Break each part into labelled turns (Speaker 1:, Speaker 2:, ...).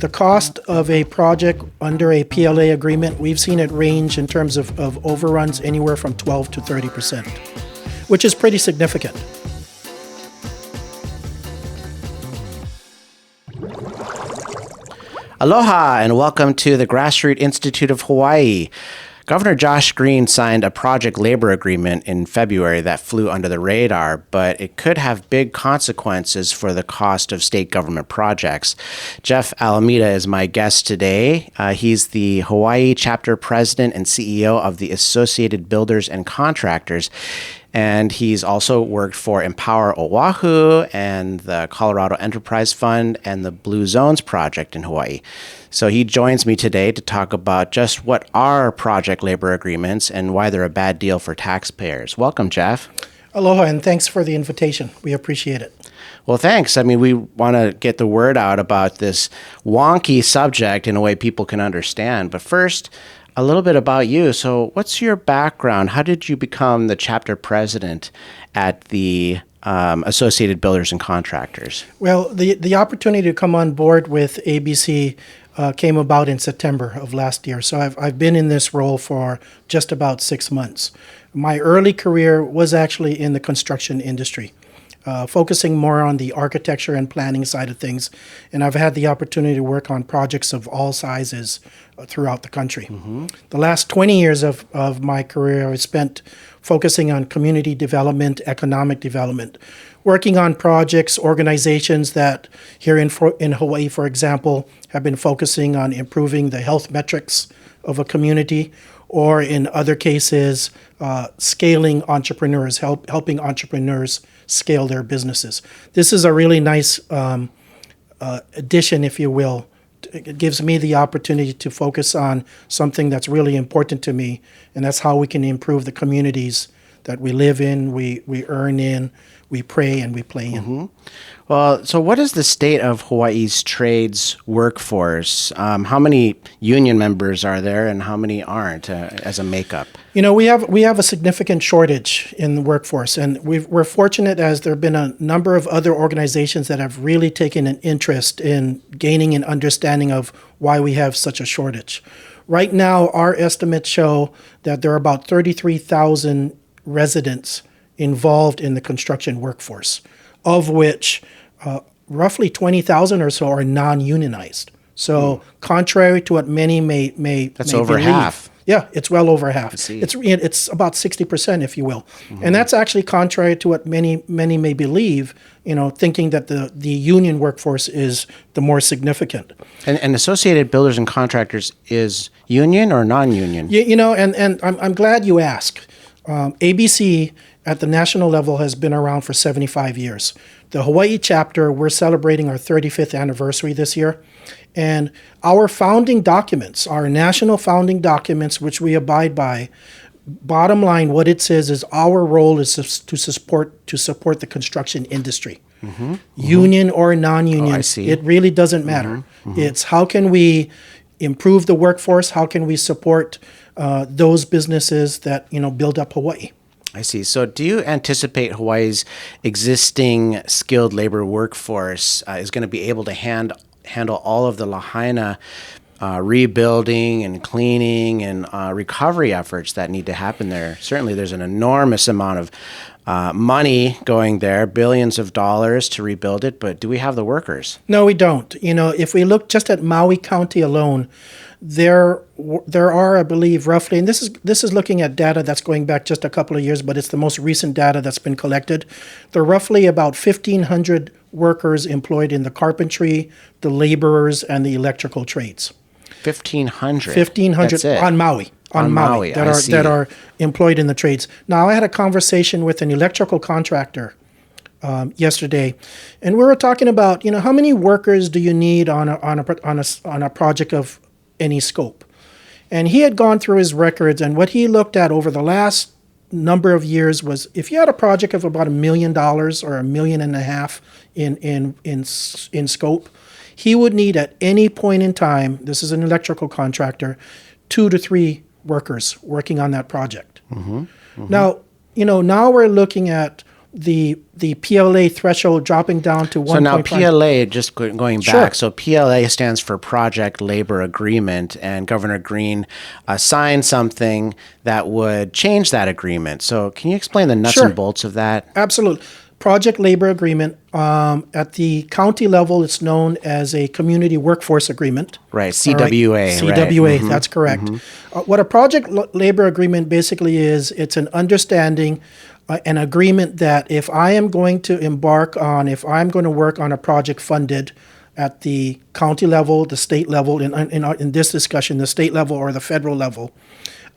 Speaker 1: the cost of a project under a PLA agreement, we've seen it range in terms of overruns anywhere from 12 to 30%, which is pretty significant.
Speaker 2: Aloha and welcome to the Grassroot Institute of Hawaii. Governor Josh Green signed a project labor agreement in February that flew under the radar, but it could have big consequences for the cost of state government projects. Jeff Alameida is my guest today. He's the Hawaii chapter president and CEO of the Associated Builders and Contractors. And he's also worked for Empower Oahu and the Colorado Enterprise Fund and the Blue Zones Project in Hawaii. So he joins me today to talk about just what are project labor agreements and why they're a bad deal for taxpayers. Welcome, Jeff.
Speaker 1: Aloha, and thanks for the invitation. We appreciate it.
Speaker 2: Well, thanks. I mean, we want to get the word out about this wonky subject in a way people can understand. But first, a little bit about you. So what's your background? How did you become the chapter president at the Associated Builders and Contractors?
Speaker 1: Well, the opportunity to come on board with ABC came about in September of last year. So I've been in this role for just about 6 months. My early career was actually in the construction industry, focusing more on the architecture and planning side of things. And I've had the opportunity to work on projects of all sizes throughout the country. Mm-hmm. The last 20 years of my career I spent focusing on community development, economic development, working on projects, organizations that here in Hawaii, for example, have been focusing on improving the health metrics of a community, or in other cases, scaling entrepreneurs, helping entrepreneurs scale their businesses. This is a really nice addition, if you will. It gives me the opportunity to focus on something that's really important to me, and that's how we can improve the communities that we live in, we earn in, we pray, and we play in.
Speaker 2: Mm-hmm. Well, so what is the state of Hawaii's trades workforce? How many union members are there and how many aren't as a makeup?
Speaker 1: You know, we have a significant shortage in the workforce, and we're fortunate as there have been a number of other organizations that have really taken an interest in gaining an understanding of why we have such a shortage. Right now, our estimates show that there are about 33,000 residents involved in the construction workforce, of which roughly 20,000 or so are non-unionized. So contrary to what many may
Speaker 2: That's
Speaker 1: may
Speaker 2: over
Speaker 1: believe,
Speaker 2: half.
Speaker 1: Yeah, it's well over half.
Speaker 2: I see.
Speaker 1: It's about 60%, if you will. Mm-hmm. And that's actually contrary to what many may believe, you know, thinking that the union workforce is the more significant.
Speaker 2: And Associated Builders and Contractors is union or non-union?
Speaker 1: You know, and I'm glad you asked. ABC at the national level has been around for 75 years. The Hawaii chapter, we're celebrating our 35th anniversary this year. And our founding documents, our national founding documents, which we abide by, bottom line, what it says is our role is to support the construction industry. Mm-hmm. Union or non-union,
Speaker 2: I see.
Speaker 1: It really doesn't matter. Mm-hmm. Mm-hmm. It's how can we improve the workforce? How can we support those businesses that, you know, build up Hawaii?
Speaker 2: I see. So do you anticipate Hawaii's existing skilled labor workforce is going to be able to handle all of the Lahaina rebuilding and cleaning and recovery efforts that need to happen there? Certainly there's an enormous amount of money going there, billions of dollars to rebuild it, but do we have the workers?
Speaker 1: No, we don't. You know, if we look just at Maui County alone, there are, I believe, roughly, and this is looking at data that's going back just a couple of years, but it's the most recent data that's been collected. There are roughly about 1,500 workers employed in the carpentry, the laborers, and the electrical trades.
Speaker 2: 1,500?
Speaker 1: 1,500
Speaker 2: That's it.
Speaker 1: on Maui. On Maui that are employed in the trades. Now, I had a conversation with an electrical contractor yesterday, and we were talking about, you know, how many workers do you need on a project of any scope? And he had gone through his records, and what he looked at over the last number of years was if you had a project of about $1 million or $1.5 million in scope, he would need at any point in time, this is an electrical contractor, 2 to 3 workers working on that project. Mm-hmm. Mm-hmm. Now, you know, now we're looking at the PLA threshold dropping down to 1.5.
Speaker 2: So now PLA, just going back,
Speaker 1: Sure.
Speaker 2: so PLA stands for Project Labor Agreement, and Governor Green signed something that would change that agreement. So can you explain the nuts
Speaker 1: Sure.
Speaker 2: and bolts of that?
Speaker 1: Absolutely. Project labor agreement. At the county level, it's known as a community workforce agreement.
Speaker 2: Right, CWA.
Speaker 1: Right. CWA, that's correct. What a project labor agreement basically is, it's an understanding, an agreement that if I am going to if I'm going to work on a project funded at the county level, the state level, in this discussion, the state level or the federal level,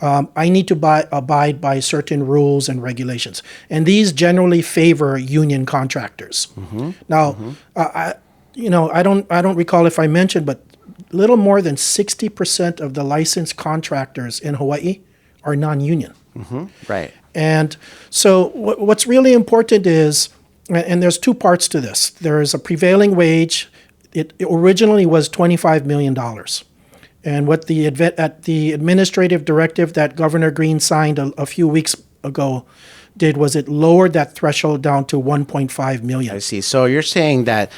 Speaker 1: I need to abide by certain rules and regulations, and these generally favor union contractors. Now, I don't recall if I mentioned, but little more than 60% of the licensed contractors in Hawaii are non-union.
Speaker 2: Right.
Speaker 1: And so what's really important is, and there's two parts to this. There is a prevailing wage. It originally was $25 million. And what at the administrative directive that Governor Green signed a few weeks ago did was it lowered that threshold down to 1.5 million.
Speaker 2: I see. So you're saying that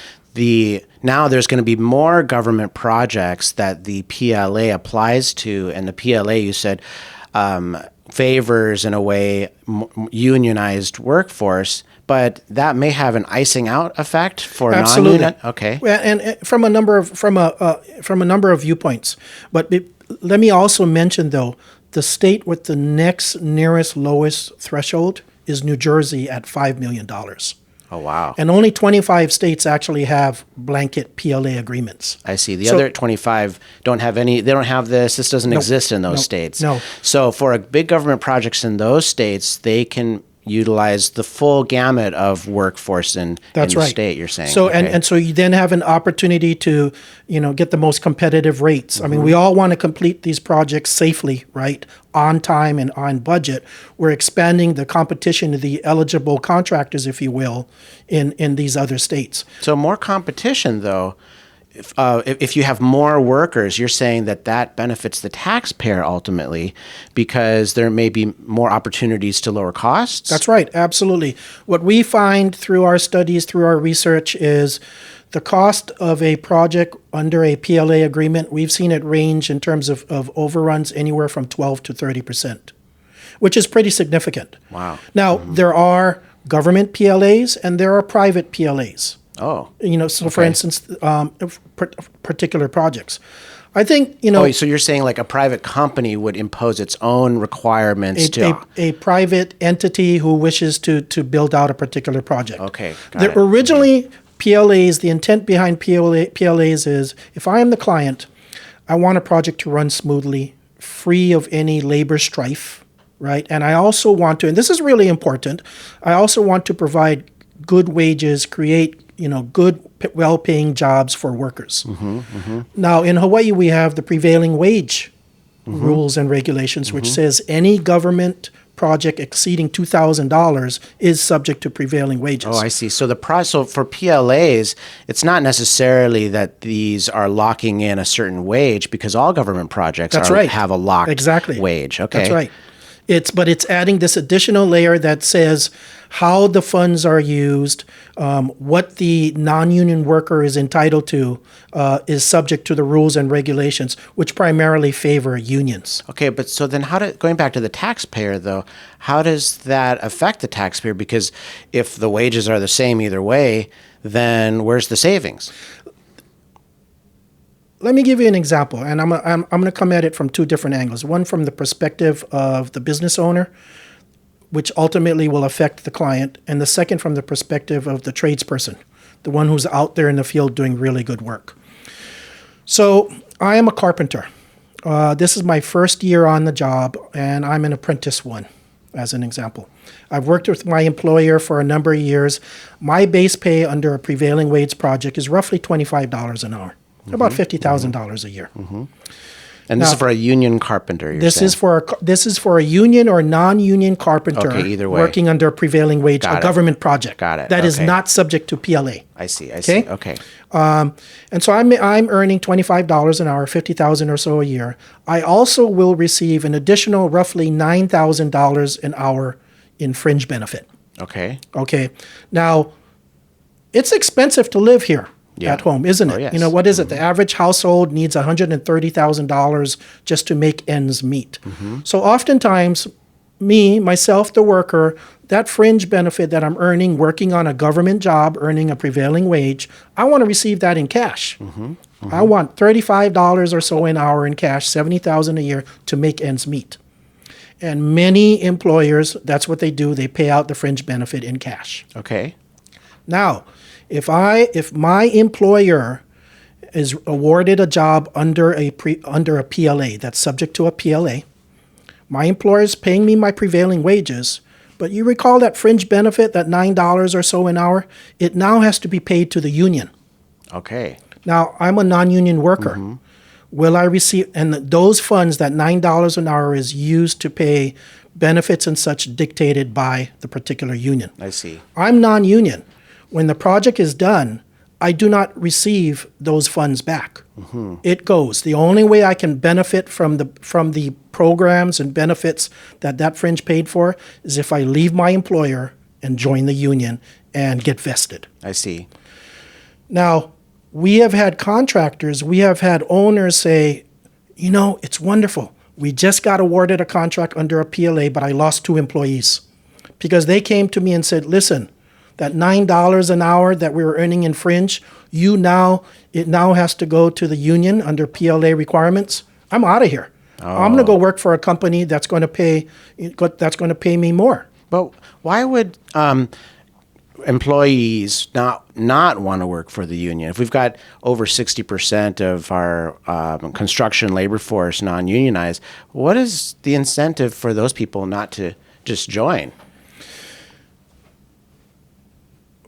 Speaker 2: now there's going to be more government projects that the PLA applies to, and the PLA, you said, favors in a way unionized workforce, but that may have an icing out effect for
Speaker 1: Absolutely.
Speaker 2: non-union. Okay.
Speaker 1: Well, and from a number of viewpoints. But let me also mention, though, the state with the next nearest lowest threshold is New Jersey at $5 million.
Speaker 2: Oh, wow.
Speaker 1: And only 25 states actually have blanket PLA agreements.
Speaker 2: I see. The other 25 don't have any, they don't have this. This doesn't exist in those states.
Speaker 1: No.
Speaker 2: So for a big government projects in those states, they can utilize the full gamut of workforce in the state, you're saying.
Speaker 1: So
Speaker 2: okay.
Speaker 1: and so you then have an opportunity to, get the most competitive rates. I mean, we all want to complete these projects safely, right? On time and on budget. We're expanding the competition to the eligible contractors, if you will, in these other states.
Speaker 2: So more competition, though. If you have more workers, you're saying that benefits the taxpayer ultimately because there may be more opportunities to lower costs?
Speaker 1: That's right, absolutely. What we find through our studies, through our research, is the cost of a project under a PLA agreement, we've seen it range in terms of overruns anywhere from 12 to 30%, which is pretty significant.
Speaker 2: Wow.
Speaker 1: Now, there are government PLAs and there are private PLAs.
Speaker 2: Oh.
Speaker 1: For instance, particular projects. I think,
Speaker 2: so you're saying like a private company would impose its own requirements
Speaker 1: a private entity who wishes to build out a particular project.
Speaker 2: Okay, got it.
Speaker 1: Originally, PLAs, the intent behind PLAs is, if I am the client, I want a project to run smoothly, free of any labor strife, right? And I also want to, and this is really important, I also want to provide good wages, create good, well-paying jobs for workers. Now, in Hawaii, we have the prevailing wage rules and regulations, which says any government project exceeding $2,000 is subject to prevailing wages.
Speaker 2: Oh, I see. So so for PLAs, it's not necessarily that these are locking in a certain wage because all government projects have a locked wage. Okay.
Speaker 1: That's right. But it's adding this additional layer that says how the funds are used, what the non-union worker is entitled to is subject to the rules and regulations, which primarily favor unions.
Speaker 2: Okay, but so then going back to the taxpayer though, how does that affect the taxpayer? Because if the wages are the same either way, then where's the savings?
Speaker 1: Let me give you an example, and I'm going to come at it from two different angles. One from the perspective of the business owner, which ultimately will affect the client, and the second from the perspective of the tradesperson, the one who's out there in the field doing really good work. So I am a carpenter. This is my first year on the job, and I'm an apprentice one, as an example. I've worked with my employer for a number of years. My base pay under a prevailing wage project is roughly $25 an hour. About $50,000 a year.
Speaker 2: And this is for a union carpenter.
Speaker 1: This is for a union or non-union carpenter.
Speaker 2: Okay, either way.
Speaker 1: Working under a prevailing wage, a government project.
Speaker 2: Got it.
Speaker 1: That is not subject to PLA.
Speaker 2: I see. Okay.
Speaker 1: And so I'm earning $25 an hour, $50,000 or so a year. I also will receive an additional roughly $9,000 an hour in fringe benefit.
Speaker 2: Okay.
Speaker 1: Okay. Now, it's expensive to live here at home, isn't it?
Speaker 2: Oh, yes.
Speaker 1: You know, what is it? The average household needs $130,000 just to make ends meet. So oftentimes, myself, the worker, that fringe benefit that I'm earning working on a government job, earning a prevailing wage, I want to receive that in cash. I want $35 or so an hour in cash, $70,000 a year to make ends meet. And many employers, that's what they do. They pay out the fringe benefit in cash.
Speaker 2: Okay.
Speaker 1: Now, if my employer is awarded a job under a PLA that's subject to a PLA, my employer is paying me my prevailing wages, but you recall that fringe benefit, that $9 or so an hour, it now has to be paid to the union.
Speaker 2: Okay.
Speaker 1: Now, I'm a non-union worker. Will I receive, and those funds, that $9 an hour is used to pay benefits and such dictated by the particular union.
Speaker 2: I see.
Speaker 1: I'm non-union. When the project is done, I do not receive those funds back. It goes. The only way I can benefit from the programs and benefits that fringe paid for is if I leave my employer and join the union and get vested.
Speaker 2: I see.
Speaker 1: Now, we have had contractors, we have had owners say, you know, it's wonderful. We just got awarded a contract under a PLA, but I lost 2 employees because they came to me and said, listen, that $9 an hour that we were earning in fringe, it now has to go to the union under PLA requirements. I'm out of here. I'm going to go work for a company that's going to pay me more.
Speaker 2: But why would employees not want to work for the union? If we've got over 60% of our construction labor force non-unionized, what is the incentive for those people not to just join?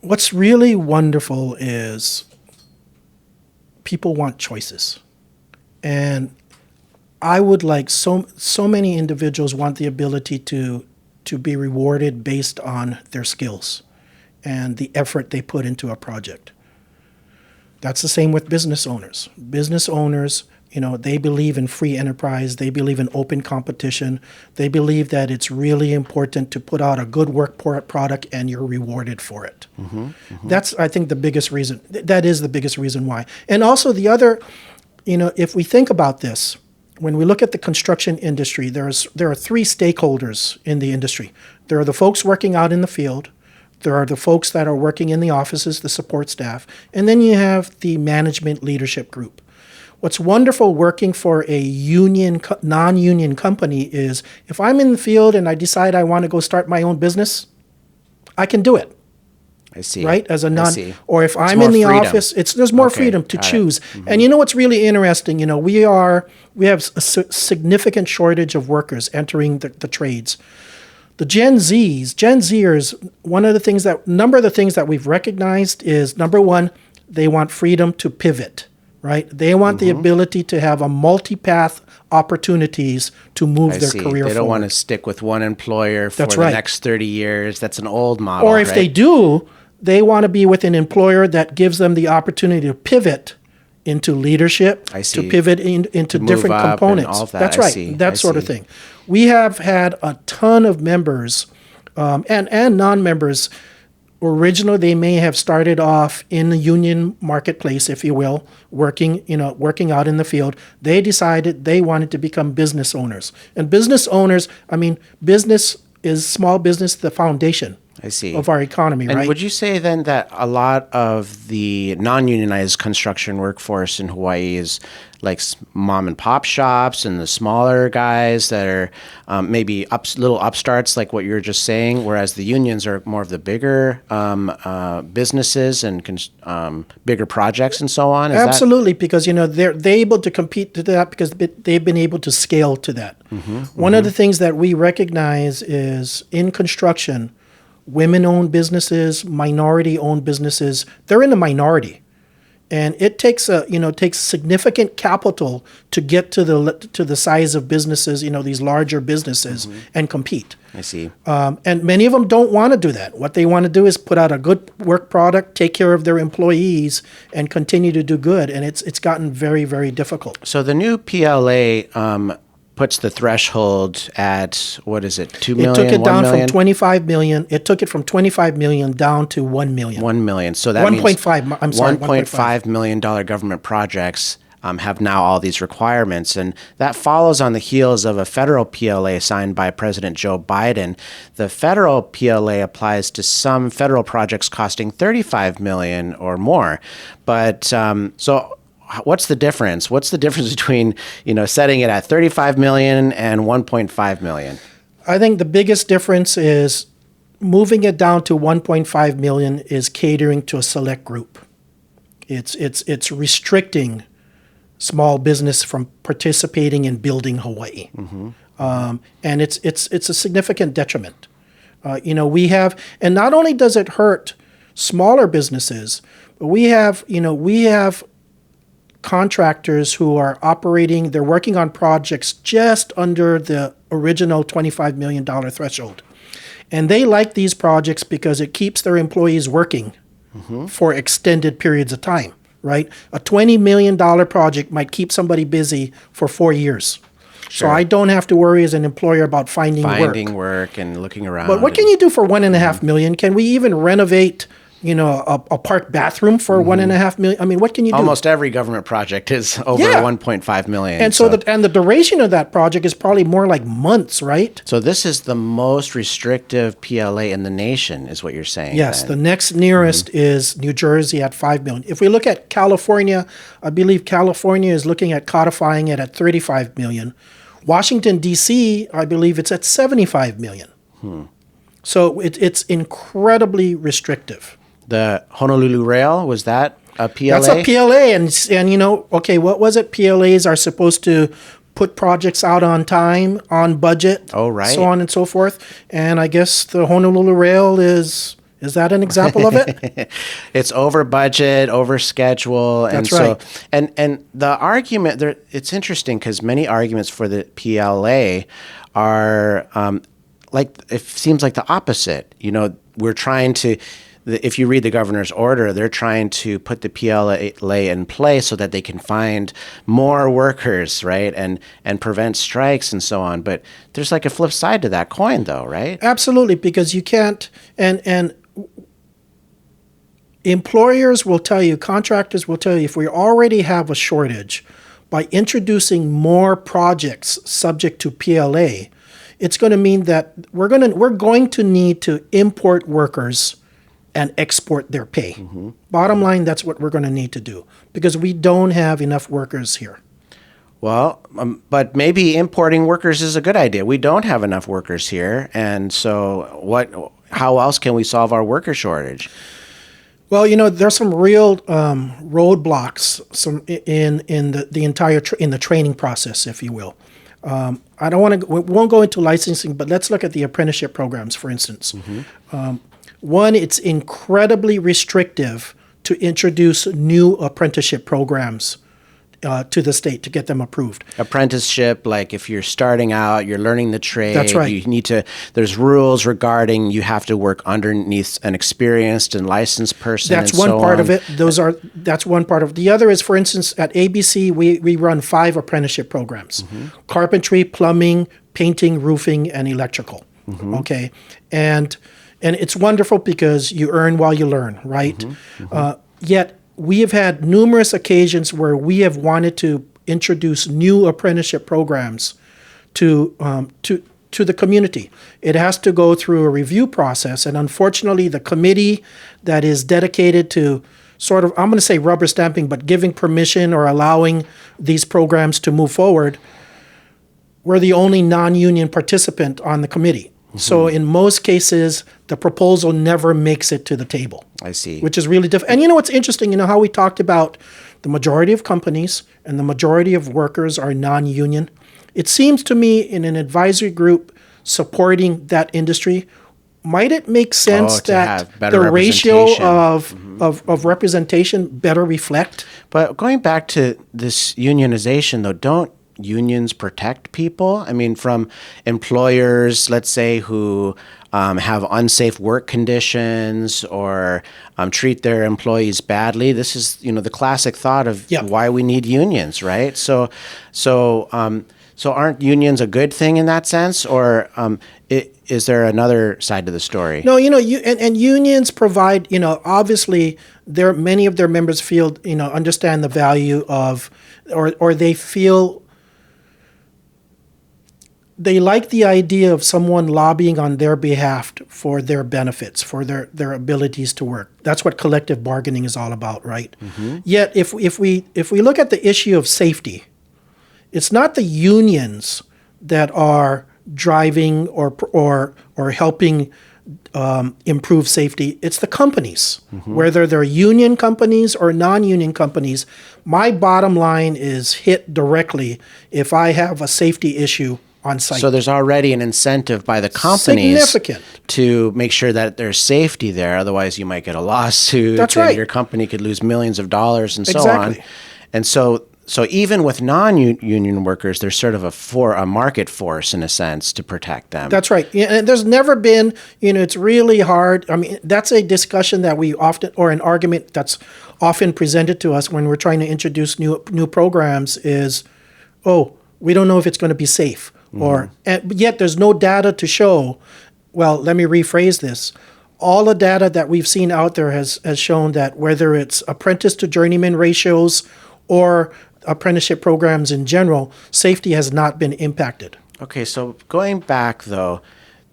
Speaker 1: What's really wonderful is people want choices. And I would like so many individuals want the ability to be rewarded based on their skills and the effort they put into a project. That's the same with business owners. Business owners, you know, they believe in free enterprise. They believe in open competition. They believe that it's really important to put out a good work product and you're rewarded for it. That's, I think, the biggest reason. That is the biggest reason why. And also the other, you know, if we think about this, when we look at the construction industry, there are 3 stakeholders in the industry. There are the folks working out in the field. There are the folks that are working in the offices, the support staff. And then you have the management leadership group. What's wonderful working for a non-union company is if I'm in the field and I decide I want to go start my own business, I can do it.
Speaker 2: I see.
Speaker 1: Right? As a or if
Speaker 2: It's
Speaker 1: I'm
Speaker 2: more
Speaker 1: in the
Speaker 2: freedom.
Speaker 1: office, there's more freedom to choose. And you know what's really interesting? You know, we have a significant shortage of workers entering the trades. The Gen Zers, number of the things that we've recognized is, number one, they want freedom to pivot, right? They want the ability to have a multi-path opportunities to move their career forward.
Speaker 2: They don't want to stick with one employer for the next 30 years. That's an old model,
Speaker 1: or if they do, they want to be with an employer that gives them the opportunity to pivot into leadership, to pivot into different components.
Speaker 2: All of that.
Speaker 1: That's right, that sort of thing. We have had a ton of members and non-members. Originally, they may have started off in the union marketplace, if you will, working out in the field. They decided they wanted to become business owners. And business owners, I mean, business is small business, the foundation of our economy, right?
Speaker 2: And would you say then that a lot of the non-unionized construction workforce in Hawaii is like mom and pop shops and the smaller guys that are maybe little upstarts like what you were just saying, whereas the unions are more of the bigger businesses and bigger projects and so on?
Speaker 1: Absolutely, because they're able to compete to that because they've been able to scale to that. One of the things that we recognize is in construction, women-owned businesses, minority-owned businesses, they're in the minority. And it takes significant capital to get to the size of businesses, these larger businesses, and compete.
Speaker 2: I see.
Speaker 1: And many of them don't want to do that. What they want to do is put out a good work product, take care of their employees, and continue to do good. And it's gotten very, very difficult.
Speaker 2: So the new PLA puts the threshold at, what is it, 2 million,
Speaker 1: It took it
Speaker 2: 1
Speaker 1: down
Speaker 2: million?
Speaker 1: from 25 million. It took it from 25 million down to 1 million.
Speaker 2: 1 million. So that means
Speaker 1: 1.5. I'm sorry,
Speaker 2: $1.5 million government projects have now all these requirements. And that follows on the heels of a federal PLA signed by President Joe Biden. The federal PLA applies to some federal projects costing $35 million or more. But so what's the difference? What's the difference between, setting it at 35 million and 1.5 million?
Speaker 1: I think the biggest difference is moving it down to 1.5 million is catering to a select group. It's restricting small business from participating in building Hawaii. And it's a significant detriment. We have, and not only does it hurt smaller businesses, but we have contractors who are operating, they're working on projects just under the original $25 million threshold. And they like these projects because it keeps their employees working for extended periods of time, right? A $20 million project might keep somebody busy for 4 years.
Speaker 2: Sure.
Speaker 1: So I don't have to worry as an employer about finding
Speaker 2: work and looking around.
Speaker 1: But what can you do for $1.5 million? Can we even renovate a park bathroom for $1.5 million? I mean, what can you do?
Speaker 2: Almost every government project is over
Speaker 1: Yeah.
Speaker 2: 1.5 million.
Speaker 1: And so the duration of that project is probably more like months, right?
Speaker 2: So this is the most restrictive PLA in the nation, is what you're saying.
Speaker 1: Yes,
Speaker 2: then.
Speaker 1: the next nearest is New Jersey at 5 million. If we look at California, I believe California is looking at codifying it at 35 million. Washington, D.C., I believe it's at 75 million. So it's incredibly restrictive.
Speaker 2: The Honolulu Rail, was that a PLA?
Speaker 1: That's a PLA, and okay, what was it? PLAs are supposed to put projects out on time, on budget,
Speaker 2: Oh, right.
Speaker 1: so on and so forth. And I guess the Honolulu Rail is that an example of it?
Speaker 2: It's over budget, over schedule, and
Speaker 1: That's right.
Speaker 2: so and the argument there. It's interesting because many arguments for the PLA are it seems like the opposite. We're trying to. If you read the governor's order, they're trying to put the PLA in place so that they can find more workers, right, and prevent strikes and so on. But there's like a flip side to that coin, though, right?
Speaker 1: Absolutely, because you can't, and employers will tell you, contractors will tell you, if we already have a shortage, by introducing more projects subject to PLA, it's going to mean that we're going to need to import workers and export their pay. Bottom line, that's what we're going to need to do because we don't have enough workers here.
Speaker 2: Well, but maybe importing workers is a good idea. We don't have enough workers here, and so how else can we solve our worker shortage?
Speaker 1: Well, there's some real roadblocks in the entire in the training process, if you will. I don't want to. We won't go into licensing, but let's look at the apprenticeship programs, for instance. One, it's incredibly restrictive to introduce new apprenticeship programs to the state to get them approved.
Speaker 2: Apprenticeship, like if you're starting out, you're learning the trade.
Speaker 1: That's right.
Speaker 2: You need to. There's rules regarding you have to work underneath an experienced and licensed person.
Speaker 1: That's
Speaker 2: and
Speaker 1: one
Speaker 2: so
Speaker 1: part
Speaker 2: on.
Speaker 1: of it. That's one part of it. The other is, for instance, at ABC, we run 5 apprenticeship programs: carpentry, plumbing, painting, roofing, and electrical. Okay, and it's wonderful because you earn while you learn, right? Yet we have had numerous occasions where we have wanted to introduce new apprenticeship programs to the community. It has to go through a review process, and unfortunately, the committee that is dedicated to sort of, I'm going to say rubber stamping, but giving permission or allowing these programs to move forward, we're the only non-union participant on the committee. So in most cases, the proposal never makes it to the table.
Speaker 2: I see.
Speaker 1: Which is really difficult. And what's interesting, how we talked about the majority of companies and the majority of workers are non-union. It seems to me in an advisory group supporting that industry, might it make sense
Speaker 2: to
Speaker 1: that
Speaker 2: have better
Speaker 1: the ratio
Speaker 2: representation.
Speaker 1: of representation better reflect?
Speaker 2: But going back to this unionization, though, don't unions protect people? I mean, from employers, let's say, who have unsafe work conditions or treat their employees badly. This is, the classic thought of why we need unions, right? So So aren't unions a good thing in that sense, or is there another side to the story?
Speaker 1: No, and unions provide, obviously many of their members feel, understand the value of, or they feel they like the idea of someone lobbying on their behalf for their benefits, for their abilities to work. That's what collective bargaining is all about, right? Yet, if we look at the issue of safety, it's not the unions that are driving or helping improve safety. It's the companies, whether they're union companies or non-union companies. My bottom line is hit directly if I have a safety issue on site.
Speaker 2: So there's already an incentive by the companies
Speaker 1: Significant.
Speaker 2: to make sure that there's safety there. Otherwise, you might get a lawsuit.
Speaker 1: That's
Speaker 2: and
Speaker 1: right.
Speaker 2: Your company could lose millions of dollars and so
Speaker 1: Exactly.
Speaker 2: on. And so even with non-union workers, there's sort of a market force in a sense to protect them.
Speaker 1: That's right. Yeah, and there's never been, it's really hard. I mean, that's a discussion that we often, or an argument that's often presented to us when we're trying to introduce new programs is, oh, we don't know if it's going to be safe. But yet there's no data to show. Well, let me rephrase this. All the data that we've seen out there has shown that whether it's apprentice to journeyman ratios or apprenticeship programs in general, safety has not been impacted.
Speaker 2: Okay, so going back though,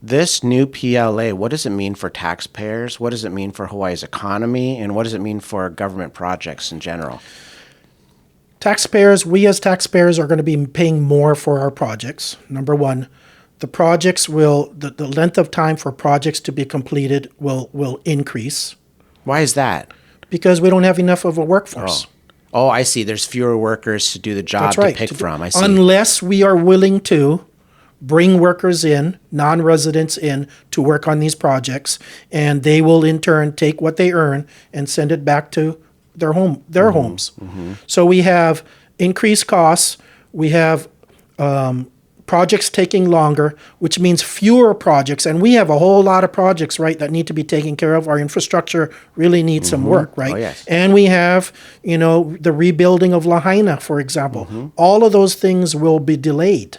Speaker 2: this new PLA, what does it mean for taxpayers? What does it mean for Hawaii's economy? And what does it mean for government projects in general?
Speaker 1: We as taxpayers are going to be paying more for our projects. Number one, the projects the length of time for projects to be completed will increase.
Speaker 2: Why is that?
Speaker 1: Because we don't have enough of a workforce.
Speaker 2: Oh, I see. There's fewer workers to do the job
Speaker 1: That's right.
Speaker 2: to pick from. I see.
Speaker 1: Unless we are willing to bring workers in, non-residents in, to work on these projects, and they will in turn take what they earn and send it back to their homes. So we have increased costs. We have projects taking longer, which means fewer projects. And we have a whole lot of projects, right, that need to be taken care of. Our infrastructure really needs some work, right?
Speaker 2: Oh, yes.
Speaker 1: And we have, the rebuilding of Lahaina, for example. All of those things will be delayed.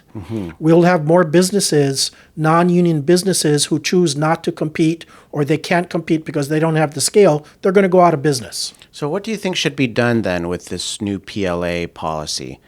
Speaker 1: We'll have more businesses, non-union businesses, who choose not to compete, or they can't compete because they don't have the scale. They're going to go out of business.
Speaker 2: So what do you think should be done then with this new PLA policy?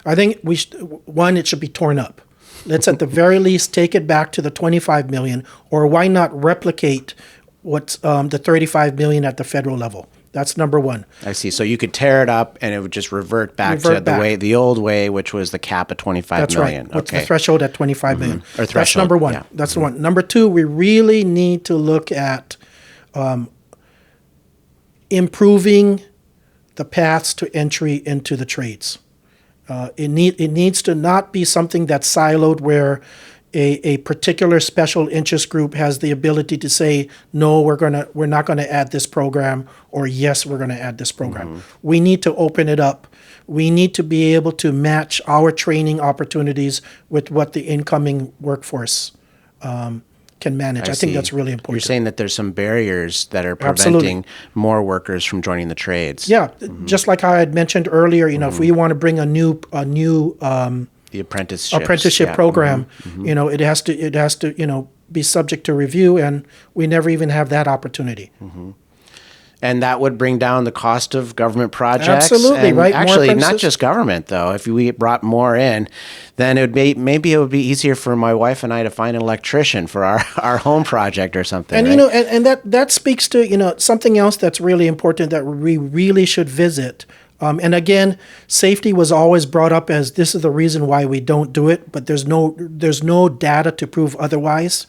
Speaker 1: I think it should be torn up. Let's at the very least take it back to the 25 million, or why not replicate what's the 35 million at the federal level? That's number one.
Speaker 2: I see. So you could tear it up and it would just revert back to the old way, which was the cap at 25
Speaker 1: That's
Speaker 2: million.
Speaker 1: right. What's the threshold at 25 million?
Speaker 2: Or
Speaker 1: That's number one.
Speaker 2: Yeah.
Speaker 1: That's the one. Number two, we really need to look at improving the paths to entry into the trades. It needs to not be something that's siloed where a particular special interest group has the ability to say, no, we're not gonna add this program, or yes, we're gonna add this program. We need to open it up. We need to be able to match our training opportunities with what the incoming workforce can manage. I think that's really important.
Speaker 2: You're saying that there's some barriers that are
Speaker 1: Absolutely.
Speaker 2: preventing more workers from joining the trades.
Speaker 1: Yeah, just like I had mentioned earlier, if we want to bring a new
Speaker 2: The
Speaker 1: apprenticeship program, it has to be subject to review, and we never even have that opportunity.
Speaker 2: And that would bring down the cost of government projects.
Speaker 1: Absolutely,
Speaker 2: and
Speaker 1: right? More
Speaker 2: Actually, not
Speaker 1: apprentices.
Speaker 2: just government, though. If we brought more in, then maybe it would be easier for my wife and I to find an electrician for our home project or something.
Speaker 1: And
Speaker 2: right?
Speaker 1: and that speaks to something else that's really important that we really should visit. And again, safety was always brought up as this is the reason why we don't do it, but there's no data to prove otherwise.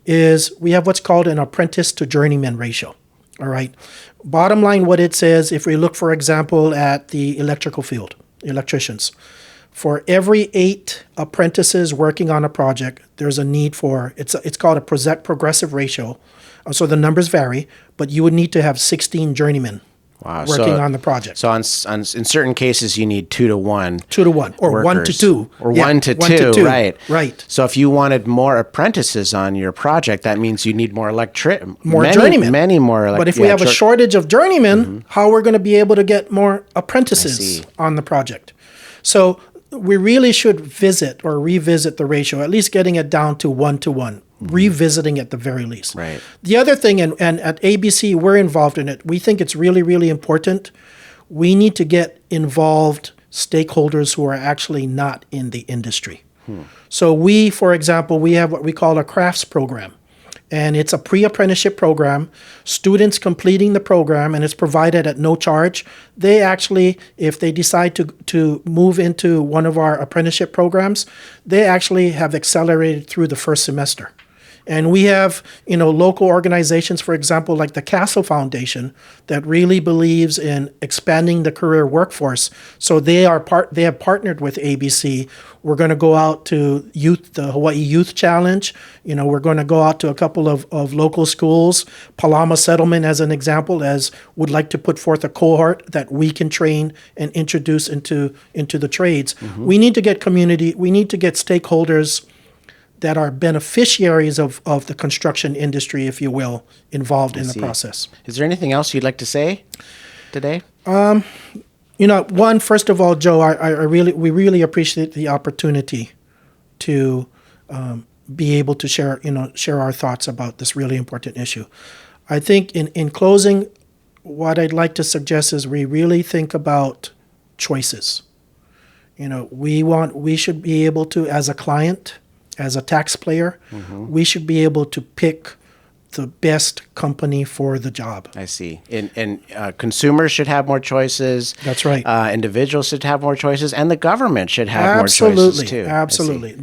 Speaker 1: Is we have what's called an apprentice to journeyman ratio. All right. Bottom line, what it says, if we look, for example, at the electrical field, electricians, for every 8 apprentices working on a project, there's a need for, it's called a progressive ratio. So the numbers vary, but you would need to have 16 journeymen working on the project.
Speaker 2: So in certain cases, you need 2 to 1.
Speaker 1: 2 to 1, or 1 to 2.
Speaker 2: Or
Speaker 1: Yeah,
Speaker 2: 1 to
Speaker 1: 1 to
Speaker 2: 2,
Speaker 1: 2,
Speaker 2: right.
Speaker 1: Right.
Speaker 2: So if you wanted more apprentices on your project, that means you need more
Speaker 1: journeymen.
Speaker 2: Many more.
Speaker 1: But if we have a shortage of journeymen, how are we going to be able to get more apprentices on the project? So we really should visit or revisit the ratio, at least getting it down to 1-to-1, revisiting at the very least.
Speaker 2: Right.
Speaker 1: The other thing, and at ABC, we're involved in it. We think it's really, really important. We need to get involved stakeholders who are actually not in the industry. So we, for example, we have what we call a crafts program. And it's a pre-apprenticeship program. Students completing the program, and it's provided at no charge. They actually, if they decide to move into one of our apprenticeship programs, they actually have accelerated through the first semester. And we have, local organizations, for example, like the Castle Foundation, that really believes in expanding the career workforce. So they have partnered with ABC. We're going to go out to the Hawaii Youth Challenge. We're going to go out to a couple of local schools. Palama Settlement, as an example, would like to put forth a cohort that we can train and introduce into the trades. We need to get community. We need to get stakeholders that are beneficiaries of the construction industry, if you will, involved in the process.
Speaker 2: Is there anything else you'd like to say today?
Speaker 1: First of all, Joe, we really appreciate the opportunity to be able to share our thoughts about this really important issue. I think in closing, what I'd like to suggest is we really think about choices. We should be able to, as a client, as a taxpayer, we should be able to pick the best company for the job.
Speaker 2: I see. And consumers should have more choices.
Speaker 1: That's right.
Speaker 2: Individuals should have more choices, and the government should have more choices too.
Speaker 1: Absolutely.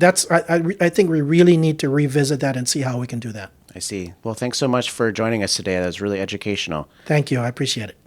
Speaker 1: I think we really need to revisit that and see how we can do that.
Speaker 2: I see. Well, thanks so much for joining us today. That was really educational.
Speaker 1: Thank you. I appreciate it.